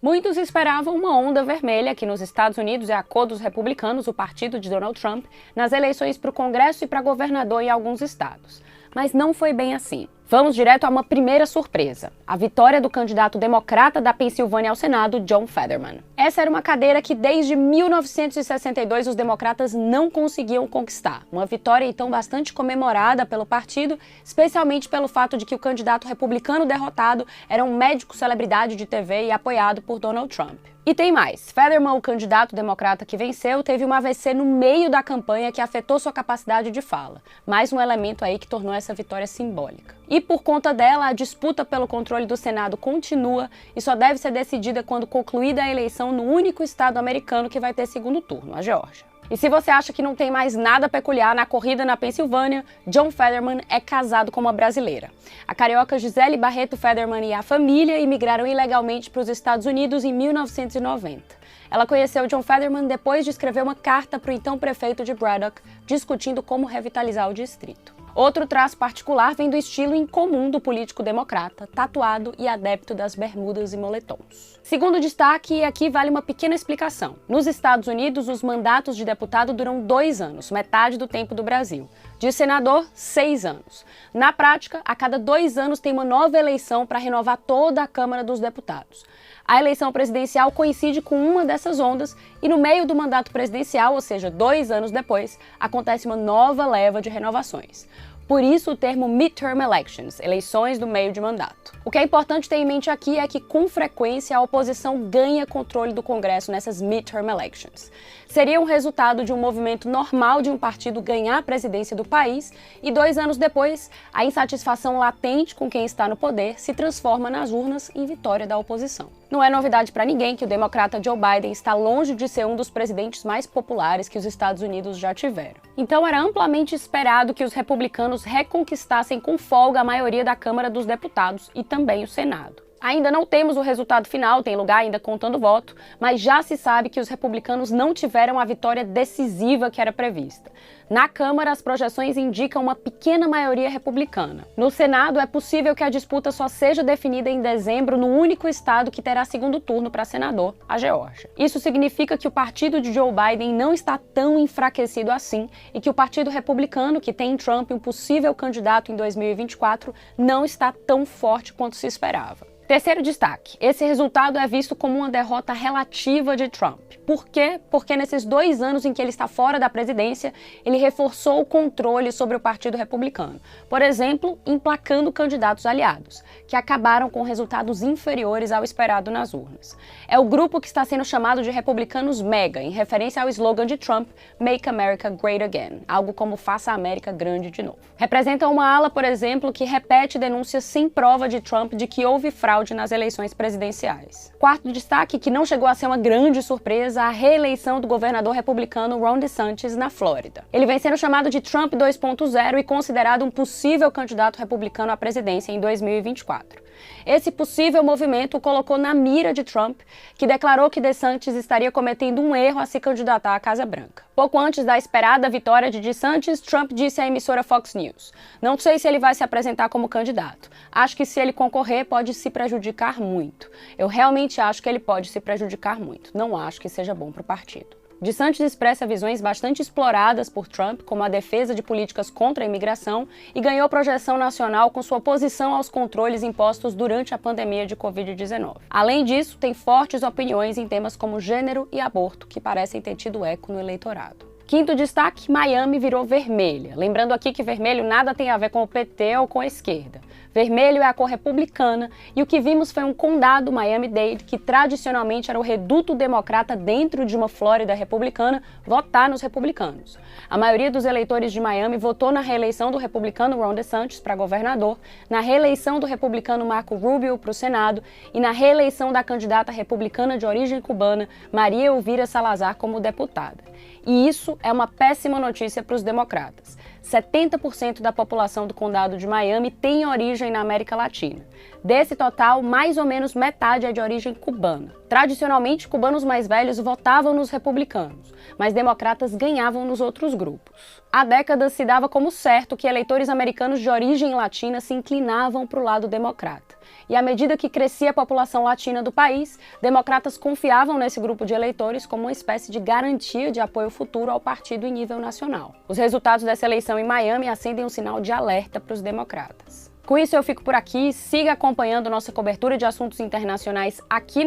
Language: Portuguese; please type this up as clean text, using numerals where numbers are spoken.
Muitos esperavam uma onda vermelha aqui nos Estados Unidos e a cor dos republicanos, o partido de Donald Trump, nas eleições para o Congresso e para governador em alguns estados. Mas não foi bem assim. Vamos direto a uma primeira surpresa: a vitória do candidato democrata da Pensilvânia ao Senado, John Fetterman. Essa era uma cadeira que desde 1962 os democratas não conseguiam conquistar. Uma vitória então bastante comemorada pelo partido, especialmente pelo fato de que o candidato republicano derrotado era um médico celebridade de TV e apoiado por Donald Trump. E tem mais. Fetterman, o candidato democrata que venceu, teve um AVC no meio da campanha que afetou sua capacidade de fala. Mais um elemento aí que tornou essa vitória simbólica. E por conta dela, a disputa pelo controle do Senado continua e só deve ser decidida quando concluída a eleição no único estado americano que vai ter segundo turno, a Geórgia. E se você acha que não tem mais nada peculiar na corrida na Pensilvânia, John Fetterman é casado com uma brasileira. A carioca Gisele Barreto Fetterman e a família imigraram ilegalmente para os Estados Unidos em 1990. Ela conheceu John Fetterman depois de escrever uma carta para o então prefeito de Braddock, discutindo como revitalizar o distrito. Outro traço particular vem do estilo incomum do político democrata, tatuado e adepto das bermudas e moletons. Segundo destaque, e aqui vale uma pequena explicação. Nos Estados Unidos, os mandatos de deputado duram 2 anos, metade do tempo do Brasil. De senador, 6 anos. Na prática, a cada 2 anos tem uma nova eleição para renovar toda a Câmara dos Deputados. A eleição presidencial coincide com uma dessas ondas e no meio do mandato presidencial, ou seja, 2 anos depois, acontece uma nova leva de renovações. Por isso o termo midterm elections, eleições do meio de mandato. O que é importante ter em mente aqui é que, com frequência, a oposição ganha controle do Congresso nessas midterm elections. Seria um resultado de um movimento normal de um partido ganhar a presidência do país e 2 anos depois, a insatisfação latente com quem está no poder se transforma nas urnas em vitória da oposição. Não é novidade para ninguém que o democrata Joe Biden está longe de ser um dos presidentes mais populares que os Estados Unidos já tiveram. Então era amplamente esperado que os republicanos reconquistassem com folga a maioria da Câmara dos Deputados e também o Senado. Ainda não temos o resultado final, tem lugar ainda contando voto, mas já se sabe que os republicanos não tiveram a vitória decisiva que era prevista. Na Câmara, as projeções indicam uma pequena maioria republicana. No Senado, é possível que a disputa só seja definida em dezembro no único estado que terá segundo turno para senador, a Geórgia. Isso significa que o partido de Joe Biden não está tão enfraquecido assim e que o Partido Republicano, que tem em Trump um possível candidato em 2024, não está tão forte quanto se esperava. Terceiro destaque, esse resultado é visto como uma derrota relativa de Trump. Por quê? Porque nesses 2 anos em que ele está fora da presidência, ele reforçou o controle sobre o Partido Republicano. Por exemplo, emplacando candidatos aliados, que acabaram com resultados inferiores ao esperado nas urnas. É o grupo que está sendo chamado de republicanos mega, em referência ao slogan de Trump, Make America Great Again, algo como Faça a América Grande de Novo. Representa uma ala, por exemplo, que repete denúncias sem prova de Trump de que houve fraude nas eleições presidenciais. Quarto destaque, que não chegou a ser uma grande surpresa, a reeleição do governador republicano Ron DeSantis na Flórida. Ele vem sendo chamado de Trump 2.0 e considerado um possível candidato republicano à presidência em 2024. Esse possível movimento o colocou na mira de Trump, que declarou que DeSantis estaria cometendo um erro a se candidatar à Casa Branca. Pouco antes da esperada vitória de DeSantis, Trump disse à emissora Fox News: "Não sei se ele vai se apresentar como candidato. Acho que se ele concorrer pode se prejudicar muito. Eu realmente acho que ele pode se prejudicar muito. Não acho que seja bom para o partido." DeSantis expressa visões bastante exploradas por Trump, como a defesa de políticas contra a imigração, e ganhou projeção nacional com sua oposição aos controles impostos durante a pandemia de Covid-19. Além disso, tem fortes opiniões em temas como gênero e aborto, que parecem ter tido eco no eleitorado. Quinto destaque, Miami virou vermelha. Lembrando aqui que vermelho nada tem a ver com o PT ou com a esquerda. Vermelho é a cor republicana e o que vimos foi um condado, Miami-Dade, que tradicionalmente era o reduto democrata dentro de uma Flórida republicana, votar nos republicanos. A maioria dos eleitores de Miami votou na reeleição do republicano Ron DeSantis para governador, na reeleição do republicano Marco Rubio para o Senado e na reeleição da candidata republicana de origem cubana, Maria Elvira Salazar, como deputada. E isso é uma péssima notícia para os democratas. 70% da população do condado de Miami tem origem na América Latina. Desse total, mais ou menos metade é de origem cubana. Tradicionalmente, cubanos mais velhos votavam nos republicanos, mas democratas ganhavam nos outros grupos. Há décadas se dava como certo que eleitores americanos de origem latina se inclinavam para o lado democrata. E à medida que crescia a população latina do país, democratas confiavam nesse grupo de eleitores como uma espécie de garantia de apoio futuro ao partido em nível nacional. Os resultados dessa eleição em Miami acendem um sinal de alerta para os democratas. Com isso eu fico por aqui, siga acompanhando nossa cobertura de assuntos internacionais aqui